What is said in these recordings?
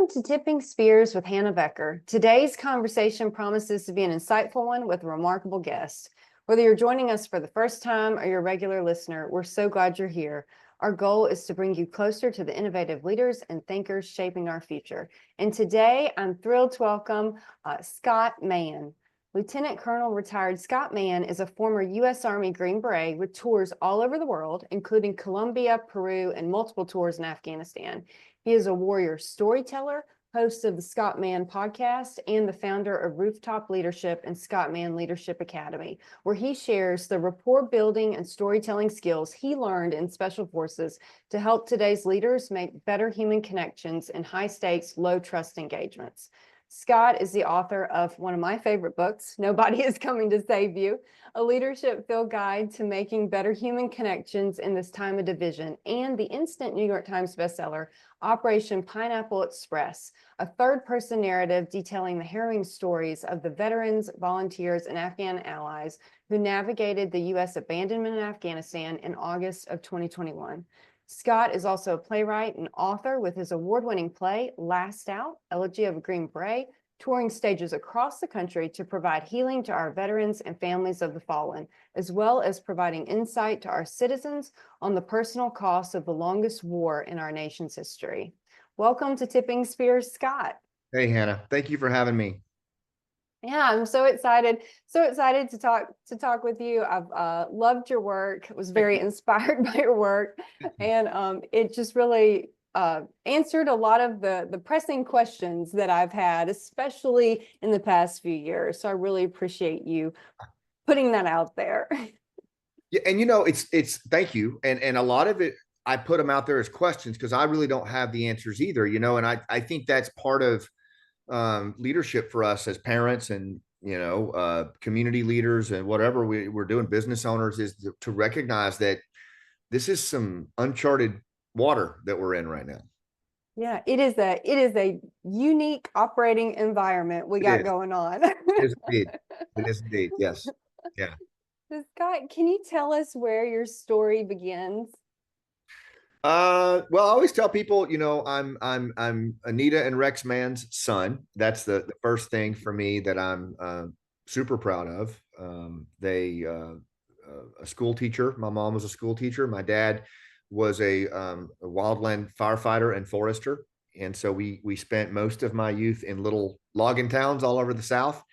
Welcome to Tipping Spears with Hannah Becker. Today's conversation promises to be an insightful one with a remarkable guest. Whether you're joining us for the first time or you're a regular listener, we're so glad you're here. Our goal is to bring you closer to the innovative leaders and thinkers shaping our future. And today, I'm thrilled to welcome Scott Mann. Lieutenant Colonel retired Scott Mann is a former U.S. Army Green Beret with tours all over the world, including Colombia, Peru, and multiple tours in Afghanistan. He is a warrior storyteller, host of the Scott Mann podcast, and the founder of Rooftop Leadership and Scott Mann Leadership Academy, where he shares the rapport building and storytelling skills he learned in Special Forces to help today's leaders make better human connections in high-stakes, low-trust engagements. Scott is the author of one of my favorite books, Nobody is Coming to Save You, a leadership field guide to making better human connections in this time of division, and the instant New York Times bestseller, Operation Pineapple Express, a third-person narrative detailing the harrowing stories of the veterans, volunteers, and Afghan allies who navigated the U.S. abandonment in Afghanistan in August of 2021. Scott is also a playwright and author with his award-winning play, Last Out, Elegy of a Green Beret, touring stages across the country to provide healing to our veterans and families of the fallen, as well as providing insight to our citizens on the personal cost of the longest war in our nation's history. Welcome to Tipping Spears, Scott. Hey, Hannah. Thank you for having me. Yeah, I'm so excited to talk with you. I've loved your work, was very inspired by your work, and it just really answered a lot of the pressing questions that I've had, especially in the past few years. So I really appreciate you putting that out there. Yeah, and it's thank you. And a lot of it, I put them out there as questions because I really don't have the answers either, and I think that's part of leadership for us as parents and community leaders and whatever we're doing, business owners, is to recognize that this is some uncharted water that we're in right now. Yeah, it is a unique operating environment we got going on. It is indeed. It is indeed. Yes. Yeah. So Scott, can you tell us where your story begins? Well, I always tell people, I'm Anita and Rex Mann's son. That's the first thing for me that I'm super proud of. They a school teacher. My mom was a school teacher. My dad was a wildland firefighter and forester, and so we spent most of my youth in little logging towns all over the South.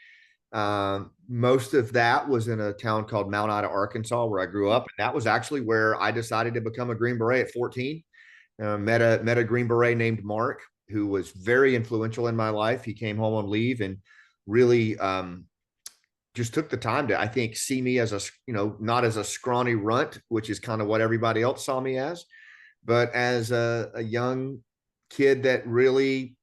Most of that was in a town called Mount Ida, Arkansas, where I grew up. And that was actually where I decided to become a Green Beret at 14. Met a Green Beret named Mark, who was very influential in my life. He came home on leave and really just took the time to, I think, see me as not as a scrawny runt, which is kind of what everybody else saw me as, but as a young kid that really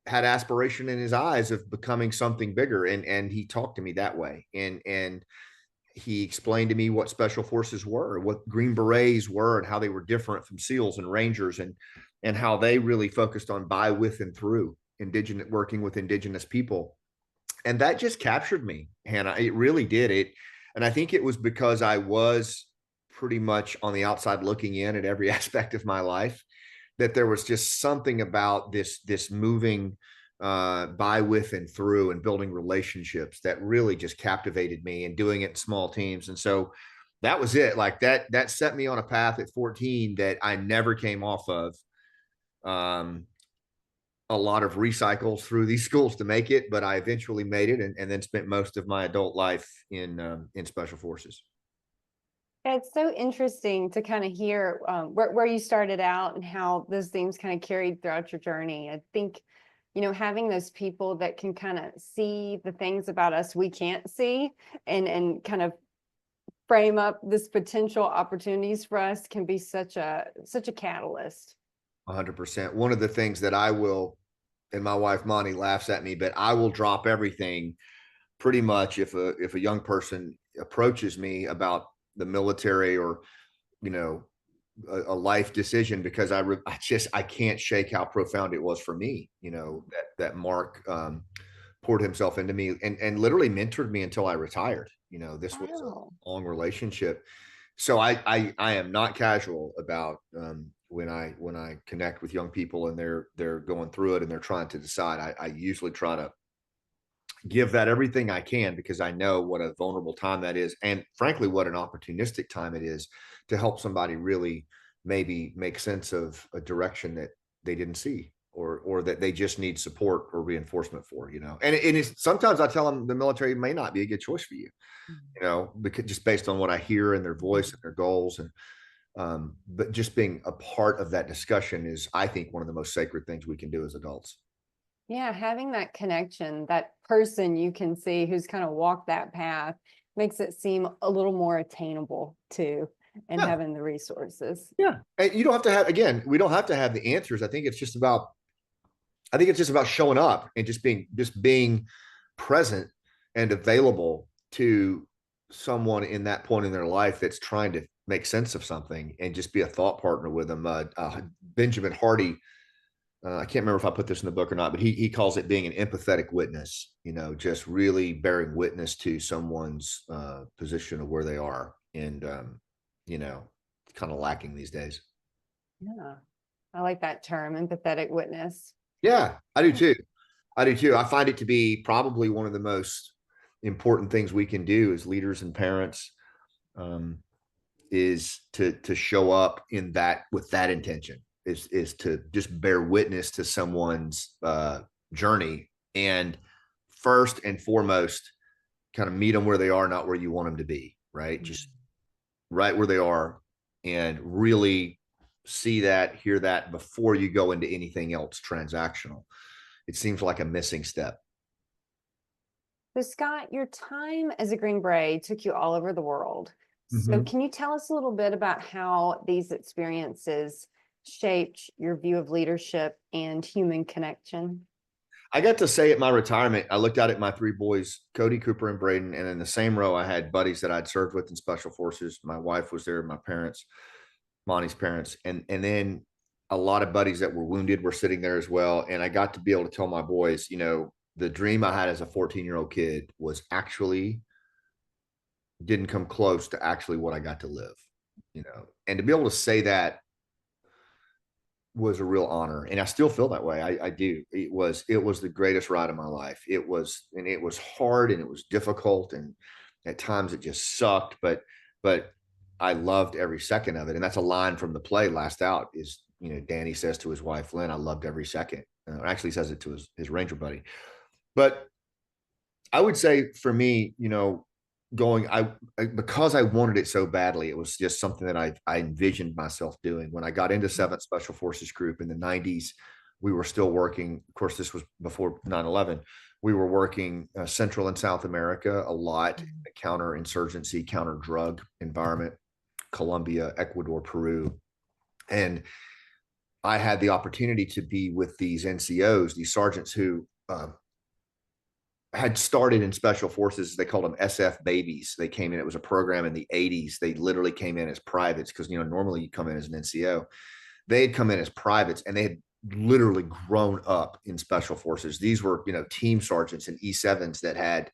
had aspiration in his eyes of becoming something bigger. And he talked to me that way. And he explained to me what special forces were, what Green Berets were, and how they were different from SEALs and Rangers, and how they really focused on by, with, and through working with indigenous people. And that just captured me, Hannah. It really did. And I think it was because I was pretty much on the outside looking in at every aspect of my life, that there was just something about this moving by, with, and through, and building relationships that really just captivated me, and doing it in small teams. And so that was it. Like that set me on a path at 14 that I never came off of. A lot of recycles through these schools to make it, but I eventually made it, and then spent most of my adult life in Special Forces. It's so interesting to kind of hear where you started out and how those themes kind of carried throughout your journey. I think, having those people that can kind of see the things about us we can't see, and kind of frame up this potential opportunities for us, can be such a catalyst. 100%. One of the things that I will, and my wife Monty laughs at me, but I will drop everything pretty much if a young person approaches me about the military or a life decision, because I can't shake how profound it was for me, that Mark poured himself into me and literally mentored me until I retired. This was a long relationship. So I am not casual about when I connect with young people and they're going through it and they're trying to decide, I usually try to give that everything I can, because I know what a vulnerable time that is, and frankly what an opportunistic time it is to help somebody really maybe make sense of a direction that they didn't see, or that they just need support or reinforcement for, and it's sometimes I tell them the military may not be a good choice for you, because just based on what I hear in their voice and their goals, and but just being a part of that discussion is, I think, one of the most sacred things we can do as adults. Yeah, having that connection, that person you can see who's kind of walked that path makes it seem a little more attainable too, and Yeah. having the resources. Yeah. And you don't have to have, again, we don't have to have the answers. I think it's just about showing up and just being present and available to someone in that point in their life that's trying to make sense of something, and just be a thought partner with them. Benjamin Hardy, I can't remember if I put this in the book or not, but he calls it being an empathetic witness, just really bearing witness to someone's position of where they are. And, kind of lacking these days. Yeah, I like that term, empathetic witness. Yeah, I do too. I do too. I find it to be probably one of the most important things we can do as leaders and parents, is to show up in that, with that intention, is to just bear witness to someone's journey, and first and foremost, kind of meet them where they are, not where you want them to be, right? Just right where they are, and really see that, hear that before you go into anything else transactional. It seems like a missing step. So Scott, your time as a Green Beret took you all over the world. So can you tell us a little bit about how these experiences shaped your view of leadership and human connection? I got to say at my retirement, I looked out at my three boys, Cody, Cooper, and Braden, and in the same row, I had buddies that I'd served with in special forces. My wife was there, my parents, Monty's parents, and then a lot of buddies that were wounded were sitting there as well. And I got to be able to tell my boys, the dream I had as a 14-year-old kid was actually didn't come close to actually what I got to live, and to be able to say that was a real honor. And I still feel that way. I do. It was the greatest ride of my life. It was hard and it was difficult. And at times it just sucked, but I loved every second of it. And that's a line from the play Last Out is, Danny says to his wife, Lynn, I loved every second. Actually says it to his Ranger buddy. But I would say for me, going, because I wanted it so badly, it was just something that I envisioned myself doing. When I got into 7th Special Forces Group in the 90s, we were still working. Of course, this was before 9/11. We were working Central and South America a lot, counterinsurgency, counter drug environment, Colombia, Ecuador, Peru. And I had the opportunity to be with these NCOs, these sergeants who had started in special forces. They called them SF babies. They came in, it was a program in the 80s. They literally came in as privates, because, normally you come in as an NCO. They had come in as privates, and they had literally grown up in special forces. These were, team sergeants and E7s that had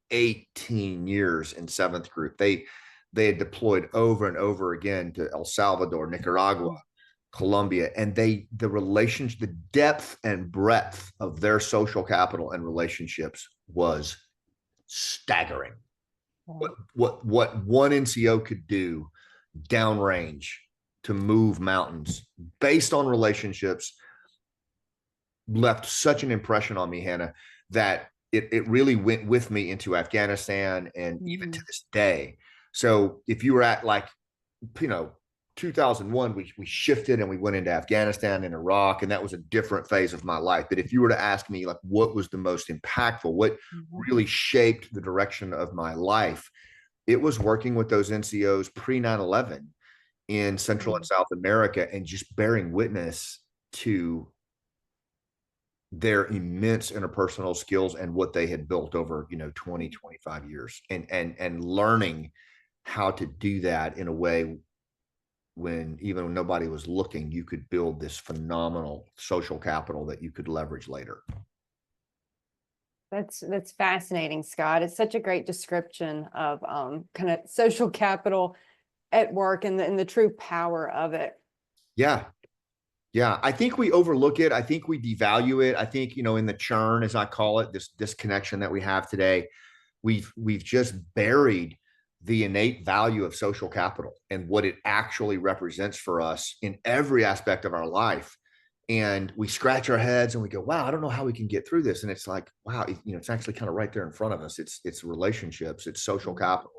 18 years in 7th Group. They had deployed over and over again to El Salvador, Nicaragua, Colombia, and the relations, the depth and breadth of their social capital and relationships was staggering. What one NCO could do downrange to move mountains based on relationships left such an impression on me, Hannah, that it really went with me into Afghanistan and even to this day. So if you were at 2001, we shifted and we went into Afghanistan and Iraq, and that was a different phase of my life. But if you were to ask me, what was the most impactful, what really shaped the direction of my life, it was working with those NCOs pre 9/11 in Central and South America, and just bearing witness to their immense interpersonal skills and what they had built over 20, 25 years, and learning how to do that in a way when even when nobody was looking, you could build this phenomenal social capital that you could leverage later. That's fascinating, Scott. It's such a great description of kind of social capital at work, and the true power of it. Yeah. Yeah, I think we overlook it. I think we devalue it. I think, in the churn, as I call it, this disconnection that we have today, we've just buried the innate value of social capital and what it actually represents for us in every aspect of our life. And we scratch our heads and we go, wow, I don't know how we can get through this. And it's like, wow, it's actually kind of right there in front of us. It's relationships, it's social capital,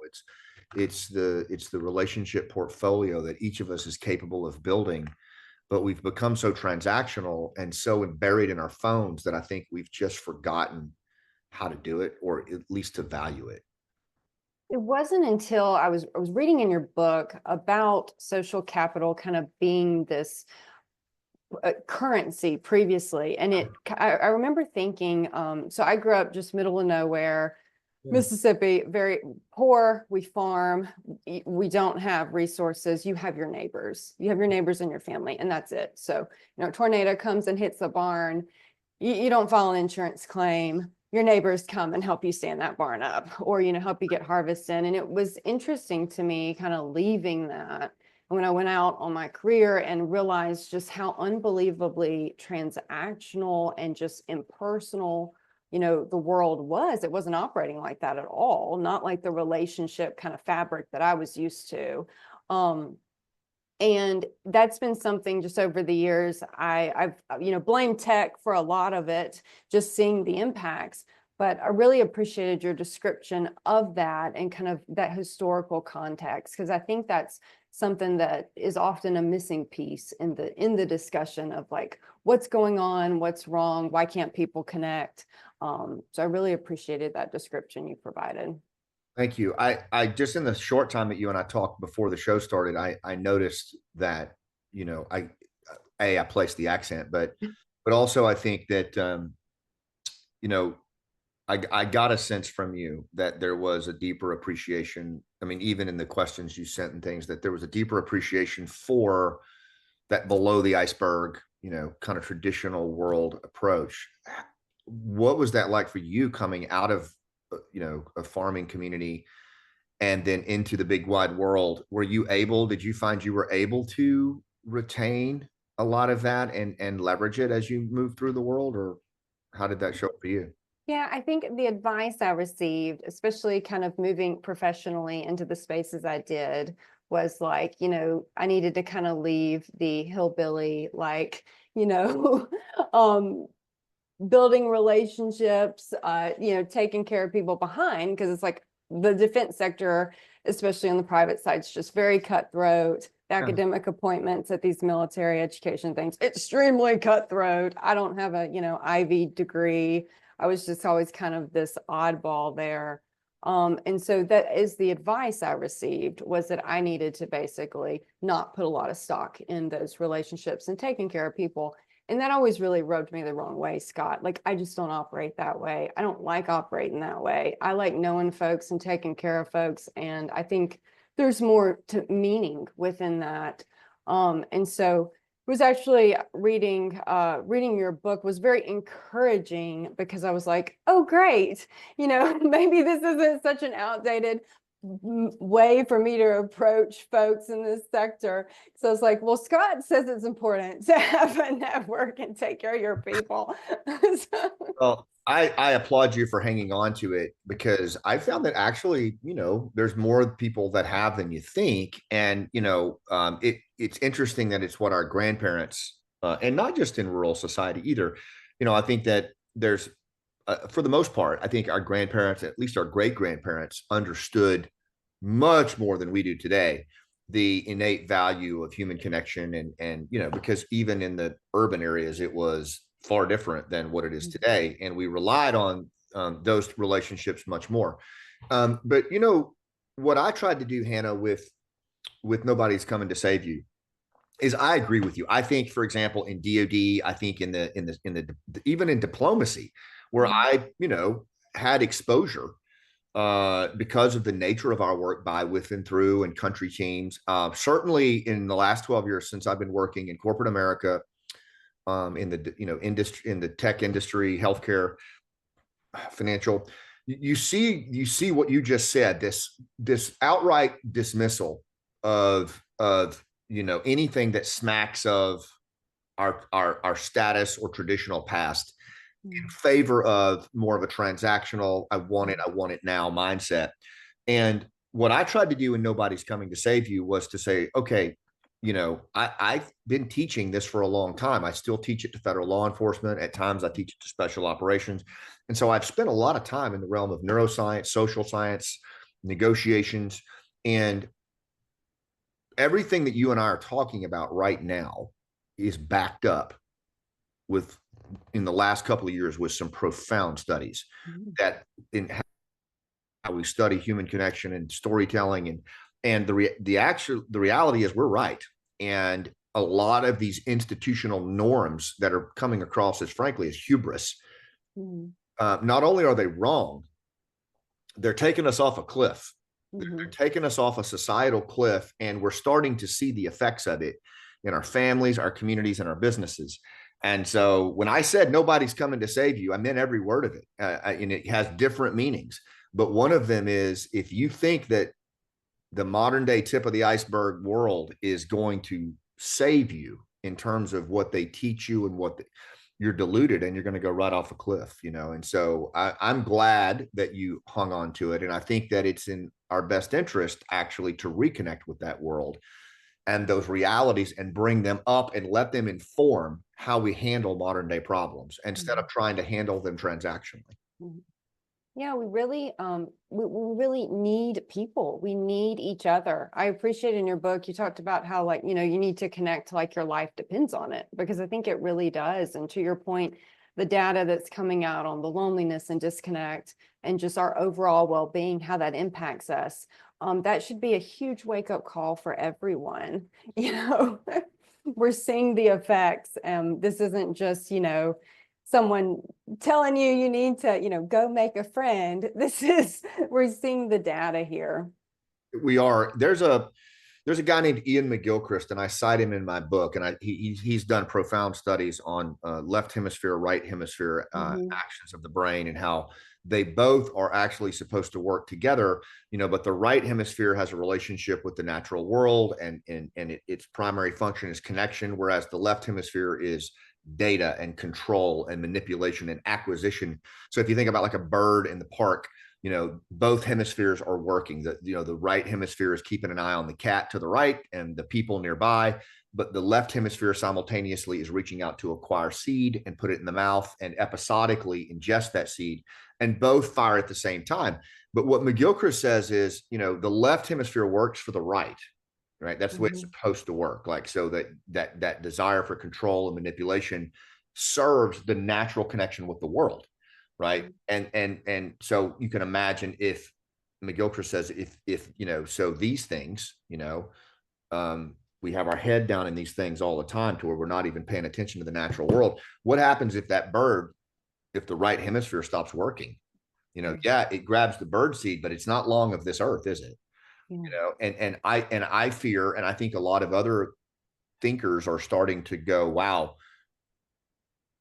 it's the relationship portfolio that each of us is capable of building. But we've become so transactional and so buried in our phones that I think we've just forgotten how to do it, or at least to value it. It wasn't until I was reading in your book about social capital kind of being this currency previously. And I remember thinking, so I grew up just middle of nowhere, Mississippi, very poor. We farm. We don't have resources. You have your neighbors. You have your neighbors and your family, and that's it. So, a tornado comes and hits the barn. You don't file an insurance claim. Your neighbors come and help you stand that barn up, or, help you get harvest in. And it was interesting to me kind of leaving that when I went out on my career and realized just how unbelievably transactional and just impersonal the world was. It wasn't operating like that at all, not like the relationship kind of fabric that I was used to. And that's been something just over the years. I've blamed tech for a lot of it, just seeing the impacts, but I really appreciated your description of that and kind of that historical context, because I think that's something that is often a missing piece in the discussion of like what's going on, what's wrong, why can't people connect. So I really appreciated that description you provided. Thank you. I just, in the short time that you and I talked before the show started, I noticed that, I placed the accent, but also I think that, you know, I got a sense from you that there was a deeper appreciation. I mean, even in the questions you sent and things, that there was a deeper appreciation for that below the iceberg, kind of traditional world approach. What was that like for you coming out of, a farming community and then into the big wide world? Did you find you were able to retain a lot of that and leverage it as you move through the world, or how did that show up for you? Yeah, I think the advice I received, especially kind of moving professionally into the spaces I did, was like, I needed to kind of leave the hillbilly, like, um, building relationships, taking care of people behind, because it's like the defense sector, especially on the private side, is just very cutthroat. Yeah. Academic appointments at these military education things, extremely cutthroat. I don't have a, Ivy degree. I was just always kind of this oddball there. And so that is the advice I received, was that I needed to basically not put a lot of stock in those relationships and taking care of people. And that always really rubbed me the wrong way, Scott. Like, I just don't operate that way. I don't like operating that way. I like knowing folks and taking care of folks. And I think there's more to meaning within that. And so it was actually reading your book was very encouraging, because I was like, oh, great. Maybe this isn't such an outdated way for me to approach folks in this sector. So it's like, well, Scott says it's important to have a network and take care of your people. So, Well, I applaud you for hanging on to it, because I found that actually, there's more people that have than you think. And, it's interesting that it's what our grandparents, and not just in rural society either. I think that there's, for the most part, I think our grandparents, at least our great grandparents, understood much more than we do today the innate value of human connection. And because even in the urban areas, it was far different than what it is today, and we relied on those relationships much more. But what I tried to do, Hannah, with Nobody's Coming to Save You, is I agree with you. I think, for example, in DoD, I think in the even in diplomacy, where I had exposure because of the nature of our work by, with, and through, and country teams. Certainly, in the last 12 years since I've been working in corporate America, in the industry, in the tech industry, healthcare, financial, you see what you just said. This outright dismissal of anything that smacks of our status or traditional past in Mm. favor of more of a transactional, I want it now mindset. And what I tried to do in Nobody's Coming to Save You was to say, okay, I've been teaching this for a long time. I still teach it to federal law enforcement. At times I teach it to special operations. And so I've spent a lot of time in the realm of neuroscience, social science, negotiations, and everything that you and I are talking about right now is backed up with, in the last couple of years, with some profound studies Mm. that in how we study human connection and storytelling, and the reality is we're right. And a lot of these institutional norms that are coming across as, frankly, as hubris, Mm. not only are they wrong, they're taking us off a cliff. They're Mhm. taking us off a societal cliff, and we're starting to see the effects of it in our families, our communities, and our businesses. And so when I said nobody's coming to save you, I meant every word of it. And it has different meanings. But one of them is, if you think that the modern day tip of the iceberg world is going to save you in terms of what they teach you and you're deluded, and you're going to go right off a cliff, And so I'm glad that you hung on to it. And I think that it's in our best interest actually to reconnect with that world and those realities and bring them up and let them inform how we handle modern day problems instead of trying to handle them transactionally. Mhm. Yeah, we really need people. We need each other. I appreciate in your book, you talked about how, like, you need to connect like your life depends on it, because I think it really does. And to your point, the data that's coming out on the loneliness and disconnect and just our overall well-being, how that impacts us, that should be a huge wake-up call for everyone. You know, we're seeing the effects. This isn't just, someone telling you need to, go make a friend. This is, we're seeing the data here. We are. There's a guy named Ian McGilchrist, and I cite him in my book. And he's done profound studies on left hemisphere, right hemisphere Mhm. actions of the brain, and how they both are actually supposed to work together. But the right hemisphere has a relationship with the natural world, and its primary function is connection, whereas the left hemisphere is data and control and manipulation and acquisition. So if you think about like a bird in the park, both hemispheres are working. The right hemisphere is keeping an eye on the cat to the right and the people nearby, but the left hemisphere simultaneously is reaching out to acquire seed and put it in the mouth and episodically ingest that seed, and both fire at the same time. But what McGilchrist says is, the left hemisphere works for the right. Right. That's the way it's Mhm. supposed to work. Like, so that desire for control and manipulation serves the natural connection with the world. Right. And so you can imagine, if McGilchrist says, if so these things, we have our head down in these things all the time to where we're not even paying attention to the natural world. What happens if that bird, if the right hemisphere stops working? Yeah, it grabs the bird seed, but it's not long of this earth, is it? Yeah. And I fear, and I think a lot of other thinkers are starting to go, wow,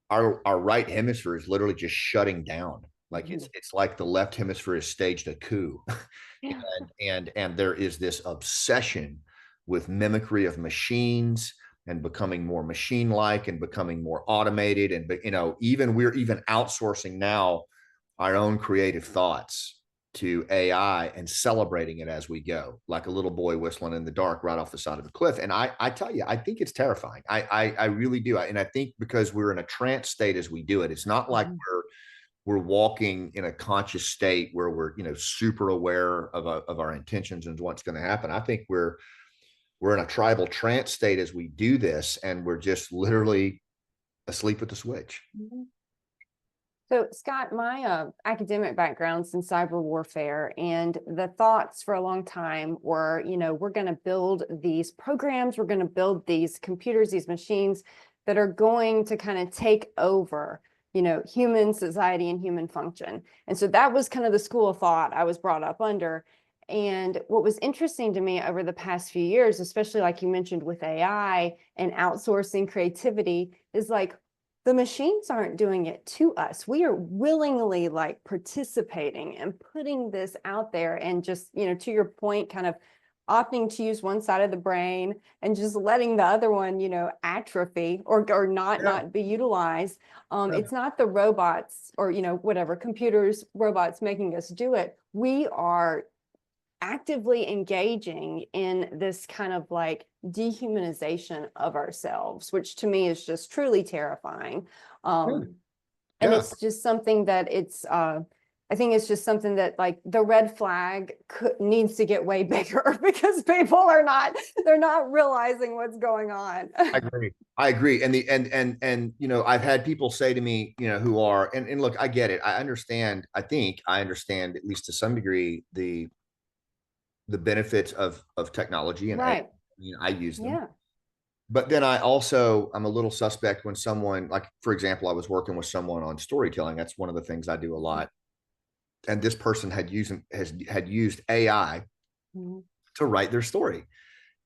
our right hemisphere is literally just shutting down. Like, Mhm. it's like the left hemisphere has staged a coup. Yeah. And there is this obsession with mimicry of machines and becoming more machine like and becoming more automated. And we're even outsourcing now our own creative thoughts to AI and celebrating it as we go, like a little boy whistling in the dark right off the side of a cliff. And I tell you, I think it's terrifying. I really do. And I think because we're in a trance state as we do it, it's not like Mhm. we're walking in a conscious state where we're super aware of our intentions and what's going to happen. I think we're in a tribal trance state as we do this, and we're just literally asleep at the switch. Mhm. So, Scott, my academic background's in cyber warfare, and the thoughts for a long time were, we're going to build these programs, we're going to build these computers, these machines that are going to kind of take over, human society and human function. And so that was kind of the school of thought I was brought up under. And what was interesting to me over the past few years, especially like you mentioned with AI and outsourcing creativity, is like, the machines aren't doing it to us. We are willingly like participating and putting this out there, and just, to your point, kind of opting to use one side of the brain and just letting the other one, atrophy or not be utilized. It's not the robots or, whatever, computers, robots making us do it. We are actively engaging in this kind of like dehumanization of ourselves, which to me is just truly terrifying. And Yeah. it's just something that I think it's just something that like the red flag needs to get way bigger because people they're not realizing what's going on. I agree. I agree. And I've had people say to me, who are, and look, I get it. I understand. I think I understand, at least to some degree, the benefits of technology, and Right. I use them. Yeah. But then I'm a little suspect when someone, like, for example, I was working with someone on storytelling. That's one of the things I do a lot. And this person had used AI Mhm. to write their story.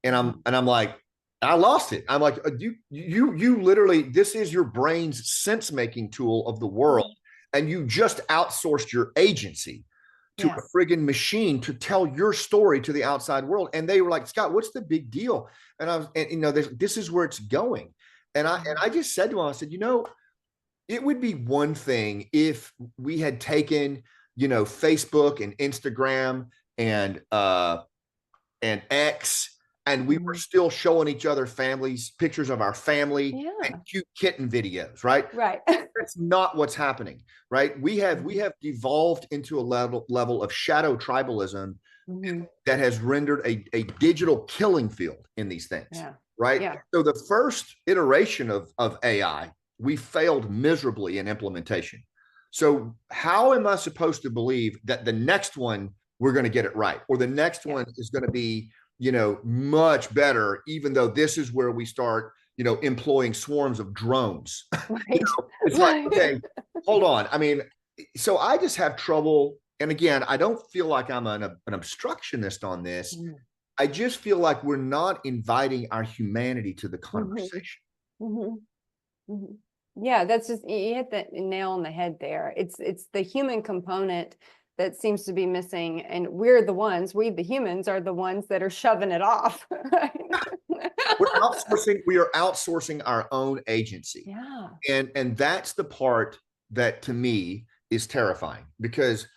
And I'm like, I lost it. I'm like, you literally, this is your brain's sense making tool of the world, and you just outsourced your agency to a friggin' machine to tell your story to the outside world. And they were like, Scott, what's the big deal? And I was, and this is where it's going. And I just said to him, I said, it would be one thing if we had taken, Facebook and Instagram and X, and we were still showing each other families, pictures of our family, and cute kitten videos, right? Right. That's not what's happening, right? We have devolved into a level of shadow tribalism that has rendered a digital killing field in these things, right? Yeah. So the first iteration of AI, we failed miserably in implementation. So how am I supposed to believe that the next one we're going to get it right, or the next one is going to be, much better, even though this is where we start, employing swarms of drones? Right. It's like, okay, hold on. I mean, so I just have trouble. And again, I don't feel like I'm an obstructionist on this. I just feel like we're not inviting our humanity to the conversation. Yeah, that's just, you hit the nail on the head there. It's the human component that seems to be missing, and we the humans are the ones that are shoving it off. We are outsourcing our own agency. Yeah. And that's the part that to me is terrifying, because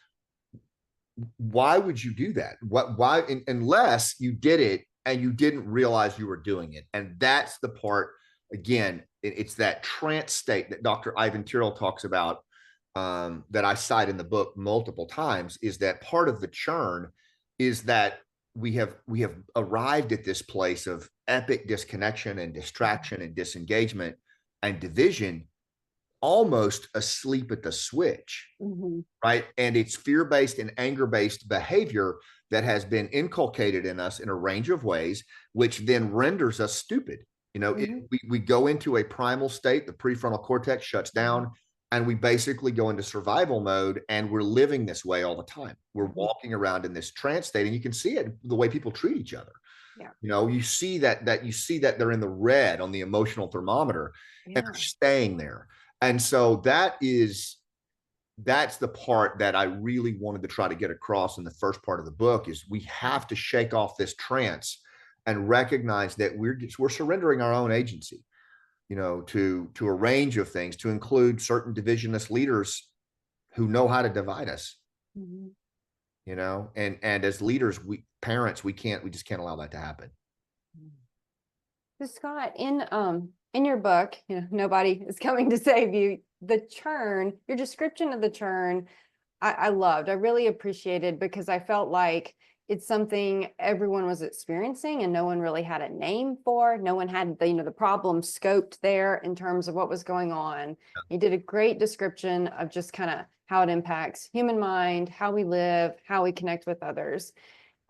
why would you do that? Why, unless you did it and you didn't realize you were doing it? And that's the part, again, it's that trance state that Dr. Ivan Tyrrell talks about, that I cite in the book multiple times, is that part of the churn is that we have arrived at this place of epic disconnection and distraction and disengagement and division, almost asleep at the switch, right? And it's fear-based and anger-based behavior that has been inculcated in us in a range of ways, which then renders us stupid. We go into a primal state, the prefrontal cortex shuts down, and we basically go into survival mode, and we're living this way all the time. We're walking around in this trance state, and you can see it the way people treat each other. You see that they're in the red on the emotional thermometer, and they're staying there. And so that's the part that I really wanted to try to get across in the first part of the book, is we have to shake off this trance and recognize that we're surrendering our own agency, to a range of things, to include certain divisionist leaders who know how to divide us. And as leaders, parents, we just can't allow that to happen. So Scott, in your book, nobody is coming to save you. The churn, your description of the churn, I loved. I really appreciated, because I felt like it's something everyone was experiencing and no one really had a name for. No one had the problem scoped there in terms of what was going on. You did a great description of just kind of how it impacts human mind, how we live, how we connect with others.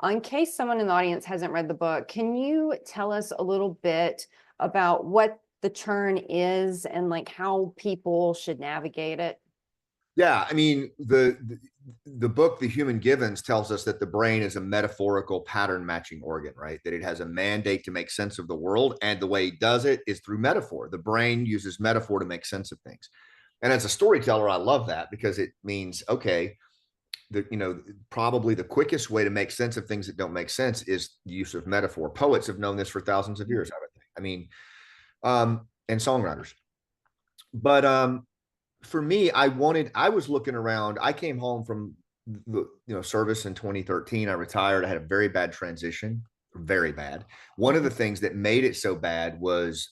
In case someone in the audience hasn't read the book, can you tell us a little bit about what the churn is and like how people should navigate it? Yeah, I mean, the book, The Human Givens, tells us that the brain is a metaphorical pattern matching organ, right? That it has a mandate to make sense of the world, and the way it does it is through metaphor. The brain uses metaphor to make sense of things. And as a storyteller, I love that, because it means, okay, probably the quickest way to make sense of things that don't make sense is the use of metaphor. Poets have known this for thousands of years, I would think. I mean, and songwriters. But for me, I was looking around. I came home from the service in 2013. I retired. I had a very bad transition, very bad. One of the things that made it so bad was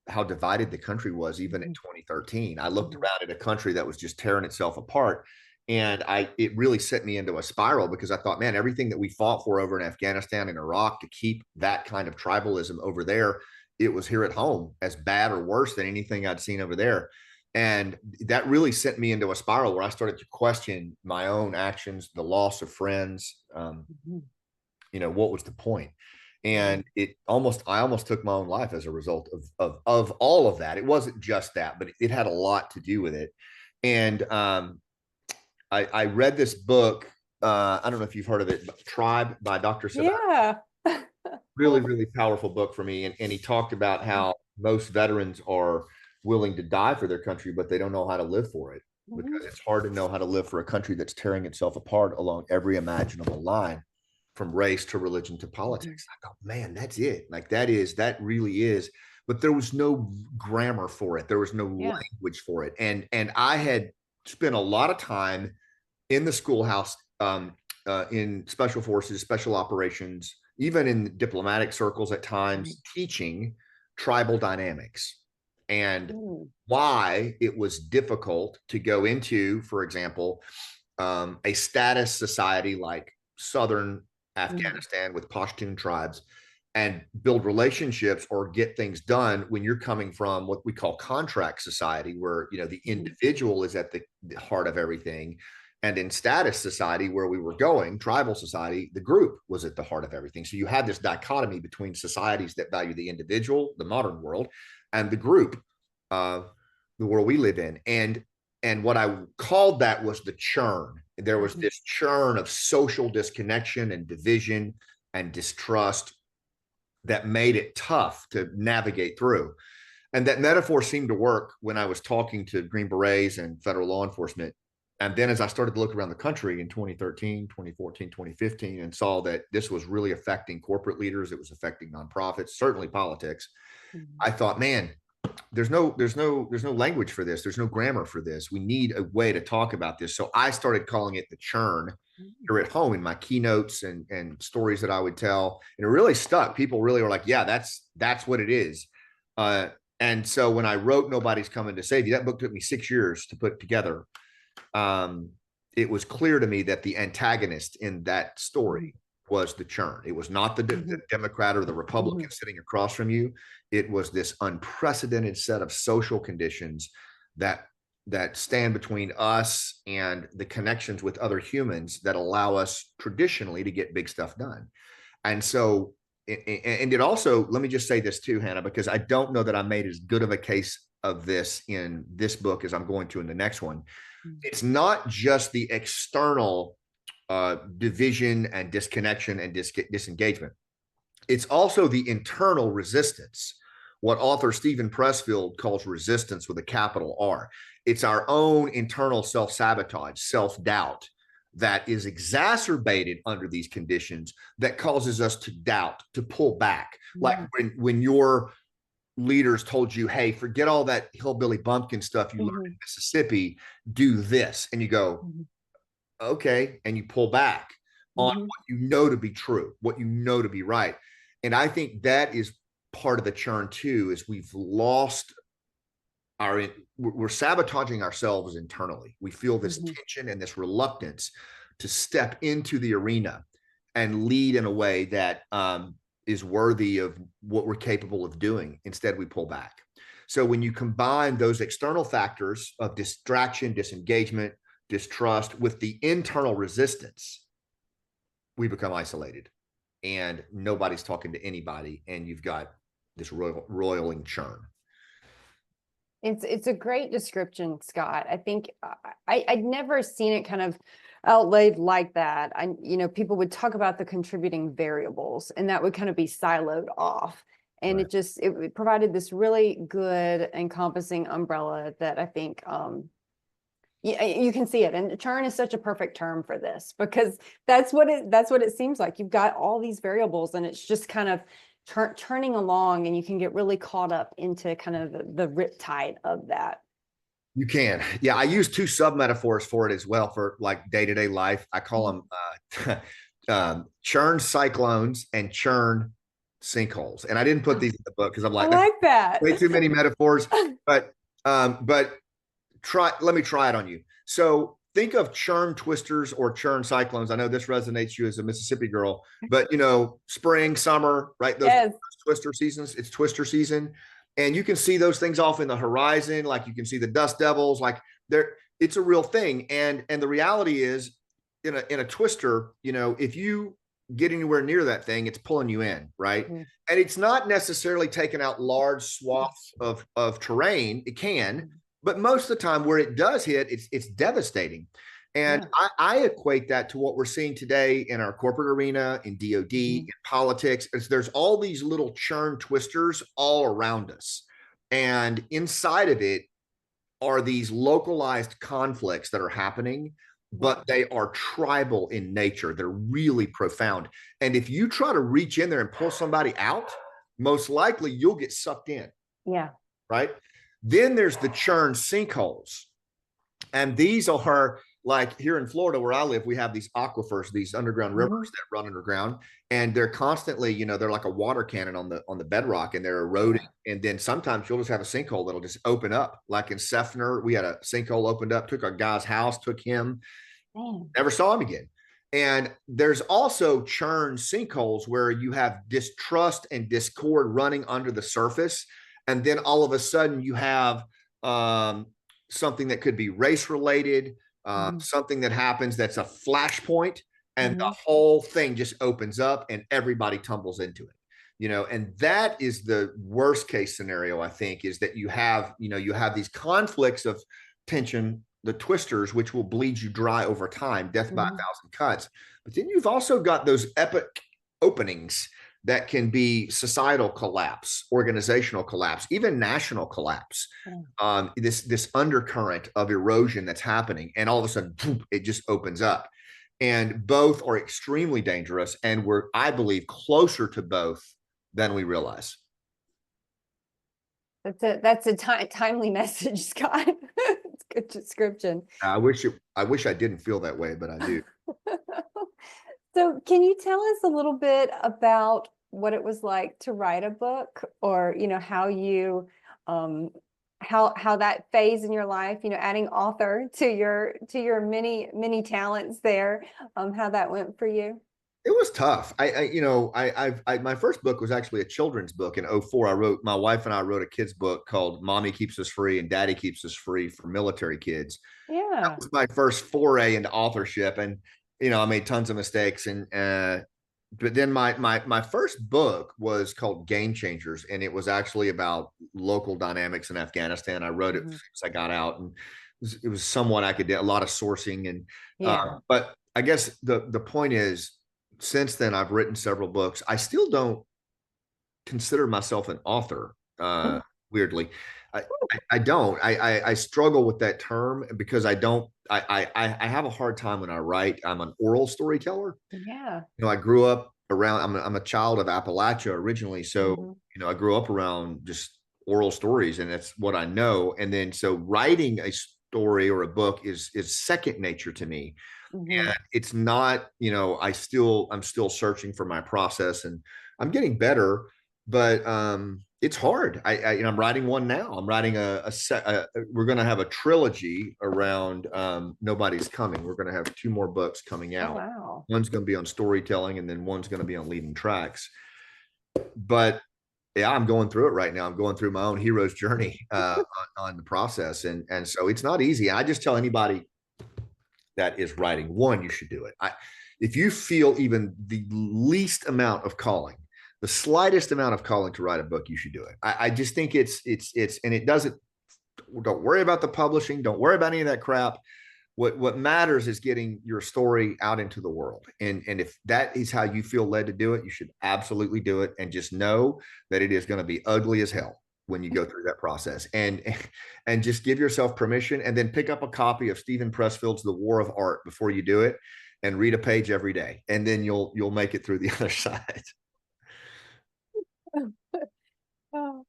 how divided the country was, even in 2013. I looked around at a country that was just tearing itself apart. And it really set me into a spiral, because I thought, man, everything that we fought for over in Afghanistan and Iraq to keep that kind of tribalism over there, it was here at home as bad or worse than anything I'd seen over there. And that really sent me into a spiral where I started to question my own actions, the loss of friends. What was the point? And I almost took my own life as a result of all of that. It wasn't just that, but it had a lot to do with it. And I read this book. I don't know if you've heard of it, Tribe by Dr. Sabah. Yeah. Really, really powerful book for me. And he talked about how most veterans are willing to die for their country, but they don't know how to live for it, because it's hard to know how to live for a country that's tearing itself apart along every imaginable line, from race to religion to politics. I thought, man, that's it. Like that really is. But there was no grammar for it. There was no language for it. And I had spent a lot of time in the schoolhouse, in special forces, special operations, even in diplomatic circles at times, teaching tribal dynamics and why it was difficult to go into, for example, a status society like Southern Afghanistan with Pashtun tribes, and build relationships or get things done when you're coming from what we call contract society, where the individual is at the heart of everything. And in status society, where we were going, tribal society, the group was at the heart of everything. So you had this dichotomy between societies that value the individual, the modern world, and the group, the world we live in. And what I called that was the churn. There was this churn of social disconnection and division and distrust that made it tough to navigate through. And that metaphor seemed to work when I was talking to Green Berets and federal law enforcement. And then as I started to look around the country in 2013, 2014, 2015, and saw that this was really affecting corporate leaders, it was affecting nonprofits, certainly politics, I thought, man, there's no language for this. There's no grammar for this. We need a way to talk about this. So I started calling it the churn here at home in my keynotes and stories that I would tell. And it really stuck. People really were like, yeah, that's what it is. And so when I wrote Nobody's Coming to Save You, that book took me 6 years to put together. It was clear to me that the antagonist in that story was the churn. It was not the Democrat or the Republican sitting across from you. It was this unprecedented set of social conditions that stand between us and the connections with other humans that allow us traditionally to get big stuff done. And so, and it also, let me just say this too, Hannah, because I don't know that I made as good of a case of this in this book as I'm going to in the next one. It's not just the external division and disconnection and disengagement. It's also the internal resistance, what author Stephen Pressfield calls resistance with a capital R. It's our own internal self-sabotage, self-doubt that is exacerbated under these conditions that causes us to doubt, to pull back. Like when your leaders told you, hey, forget all that hillbilly bumpkin stuff you learned in Mississippi, do this. And you go, okay. And you pull back on what you know to be true, what you know to be right. And I think that is part of the churn too, is we've lost we're sabotaging ourselves internally. We feel this tension and this reluctance to step into the arena and lead in a way that is worthy of what we're capable of doing. Instead, we pull back. So when you combine those external factors of distraction, disengagement, distrust with the internal resistance, we become isolated and nobody's talking to anybody. And you've got this roiling churn. It's a great description, Scott. I think I'd never seen it kind of outlaid like that. People would talk about the contributing variables, and that would kind of be siloed off. And Right. it provided this really good encompassing umbrella that I think, You can see it. And churn is such a perfect term for this, because that's what it seems like. You've got all these variables and it's just kind of turning along, and you can get really caught up into kind of the riptide of that. You can. Yeah, I use two sub metaphors for it as well, for like day-to-day life. I call them churn cyclones and churn sinkholes. And I didn't put these in the book because I'm I like, like that. way too many metaphors. But let me try it on you. So think of churn twisters or churn cyclones. I know this resonates you as a Mississippi girl, but spring, summer, right? Those Yes. twister seasons, it's twister season. And you can see those things off in the horizon. Like you can see the dust devils, like it's a real thing. And the reality is in a twister, if you get anywhere near that thing, it's pulling you in, right? Mm-hmm. And it's not necessarily taking out large swaths of terrain. It can, but most of the time where it does hit, it's devastating. And yeah. I equate that to what we're seeing today in our corporate arena, in DOD, in politics. There's all these little churn twisters all around us. And inside of it are these localized conflicts that are happening, but they are tribal in nature. They're really profound. And if you try to reach in there and pull somebody out, most likely you'll get sucked in. Yeah. Right? Then there's the churn sinkholes. And these are, like here in Florida where I live, we have these aquifers, these underground rivers that run underground, and they're constantly, they're like a water cannon on the bedrock, and they're eroding. Yeah. And then sometimes you'll just have a sinkhole that'll just open up. Like in Seffner, we had a sinkhole opened up, took a guy's house, took him, never saw him again. And there's also churn sinkholes where you have distrust and discord running under the surface. And then all of a sudden you have something that could be race related, something that happens that's a flashpoint, and the whole thing just opens up and everybody tumbles into it. And that is the worst case scenario, I think, is that you have these conflicts of tension, the twisters, which will bleed you dry over time, death by 1,000 cuts. But then you've also got those epic openings that can be societal collapse, organizational collapse, even national collapse. This undercurrent of erosion that's happening, and all of a sudden, boom, it just opens up. And both are extremely dangerous, and we're, I believe, closer to both than we realize. That's a timely message, Scott. It's a good description. I wish I didn't feel that way, but I do. So can you tell us a little bit about what it was like to write a book, or how you how that phase in your life, adding author to your many talents there, how that went for you? It was tough. My first book was actually a children's book in 2004. My wife and I wrote a kid's book called Mommy Keeps Us Free and Daddy Keeps Us Free for military kids. Yeah. That was my first foray into authorship. And, I made tons of mistakes. But then my first book was called Game Changers, and it was actually about local dynamics in Afghanistan. I wrote it as I got out, and it was somewhat academic, a lot of sourcing. And but I guess the point is, since then I've written several books. I still don't consider myself an author. Weirdly, I don't. I struggle with that term because I have a hard time when I write. I'm an oral storyteller. Yeah. I grew up around. I'm a child of Appalachia originally, so I grew up around just oral stories, and that's what I know. And then so writing a story or a book is second nature to me. And it's not, I'm still searching for my process, and I'm getting better, but it's hard. I'm writing one now. I'm writing we're going to have a trilogy around Nobody's Coming. We're going to have 2 more books coming out. Oh, wow. One's going to be on storytelling, and then one's going to be on leading tracks. But yeah, I'm going through it right now. I'm going through my own hero's journey on the process. And so it's not easy. I just tell anybody that is writing, one, you should do it. If you feel even the least amount of calling, the slightest amount of calling to write a book, you should do it. I just think it's, and it doesn't, don't worry about the publishing. Don't worry about any of that crap. What matters is getting your story out into the world. And if that is how you feel led to do it, you should absolutely do it. And just know that it is going to be ugly as hell. when you go through that process, and just give yourself permission, and then pick up a copy of Stephen Pressfield's The War of Art before you do it, and read a page every day, and then you'll make it through the other side. Oh,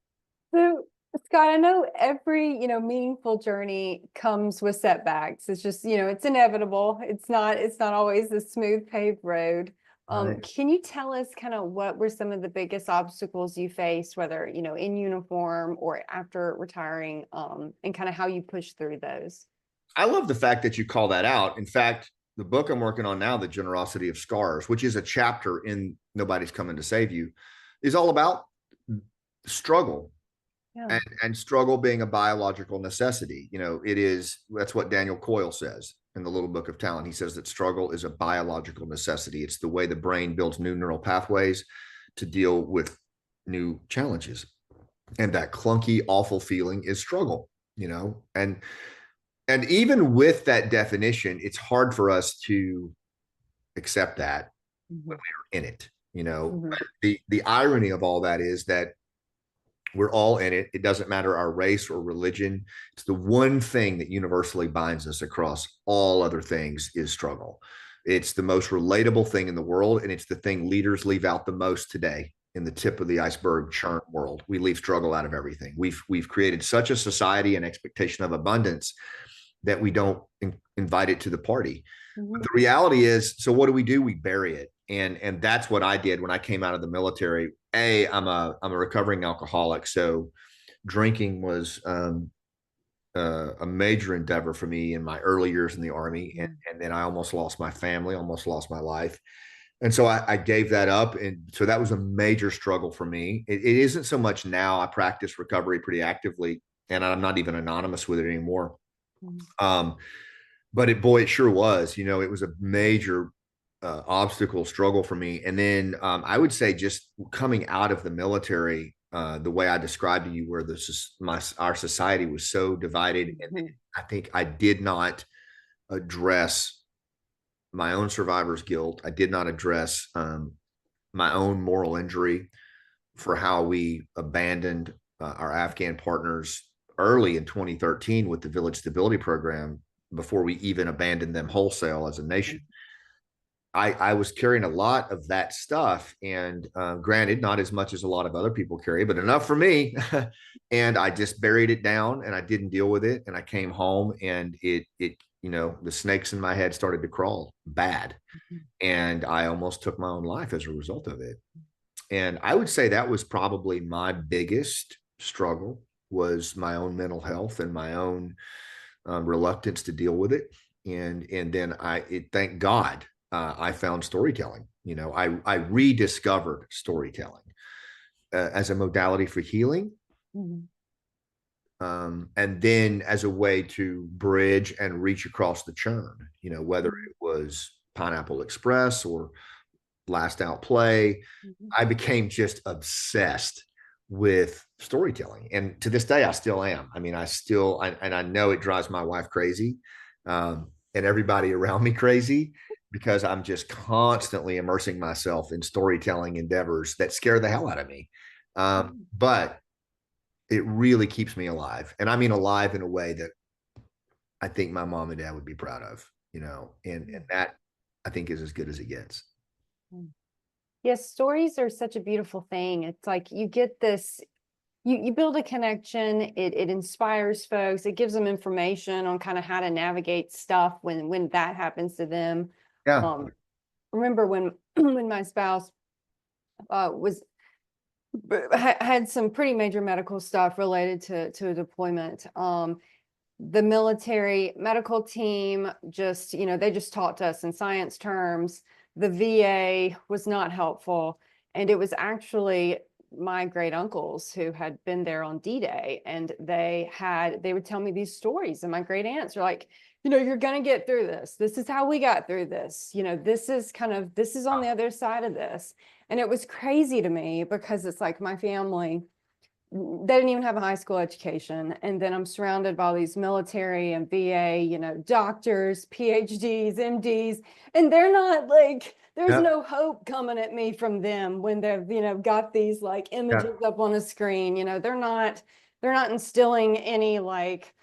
so Scott, I know every, meaningful journey comes with setbacks. It's just, it's inevitable. It's not always a smooth paved road. Right. Can you tell us kind of what were some of the biggest obstacles you faced, whether, in uniform or after retiring, and kind of how you pushed through those? I love the fact that you call that out. In fact, the book I'm working on now, The Generosity of Scars, which is a chapter in Nobody's Coming to Save You, is all about struggle. Yeah. And struggle being a biological necessity. That's what Daniel Coyle says in the Little Book of Talent. He says that struggle is a biological necessity. It's the way the brain builds new neural pathways to deal with new challenges. And that clunky, awful feeling is struggle, and even with that definition, it's hard for us to accept that when we're in it. Mhm. The irony of all that is that we're all in it. It doesn't matter our race or religion. It's the one thing that universally binds us across all other things is struggle. It's the most relatable thing in the world, and it's the thing leaders leave out the most today in the tip of the iceberg churn world. We leave struggle out of everything. We've created such a society and expectation of abundance that we don't invite it to the party. But the reality is, so what do? We bury it. And that's what I did when I came out of the military. I'm a recovering alcoholic, so drinking was a major endeavor for me in my early years in the Army, and then I almost lost my family, almost lost my life, and so I gave that up, and so that was a major struggle for me. It isn't so much now. I practice recovery pretty actively, and I'm not even anonymous with it anymore. But it sure was. It was a major obstacle struggle for me. And then I would say just coming out of the military, the way I described to you, where our society was so divided, and I think I did not address my own survivor's guilt. I did not address my own moral injury for how we abandoned our Afghan partners early in 2013 with the Village Stability Program, before we even abandoned them wholesale as a nation. I was carrying a lot of that stuff, and granted, not as much as a lot of other people carry, but enough for me. And I just buried it down, and I didn't deal with it. And I came home, and the snakes in my head started to crawl bad, and I almost took my own life as a result of it. And I would say that was probably my biggest struggle, was my own mental health and my own reluctance to deal with it. And then thank God, I found storytelling. I rediscovered storytelling as a modality for healing. And then as a way to bridge and reach across the churn, whether it was Pineapple Express or Last Out Play, I became just obsessed with storytelling. And to this day, I still am. I mean, and I know it drives my wife crazy, and everybody around me crazy, because I'm just constantly immersing myself in storytelling endeavors that scare the hell out of me. But it really keeps me alive. And I mean alive in a way that I think my mom and dad would be proud of, and that I think is as good as it gets. Yes, stories are such a beautiful thing. It's like you get this, you build a connection, it inspires folks, it gives them information on kind of how to navigate stuff when that happens to them. Yeah. Remember when when my spouse had some pretty major medical stuff related to a deployment. The military medical team just, they just talked to us in science terms. The VA was not helpful. And it was actually my great uncles who had been there on D-Day, and they would tell me these stories, and my great aunts are like, you're going to get through this. This is how we got through this. This is on the other side of this. And it was crazy to me, because it's like my family, they didn't even have a high school education. And then I'm surrounded by all these military and VA, doctors, PhDs, MDs, and they're there's no hope coming at me from them when they've, got these like images up on a screen. They're not instilling any like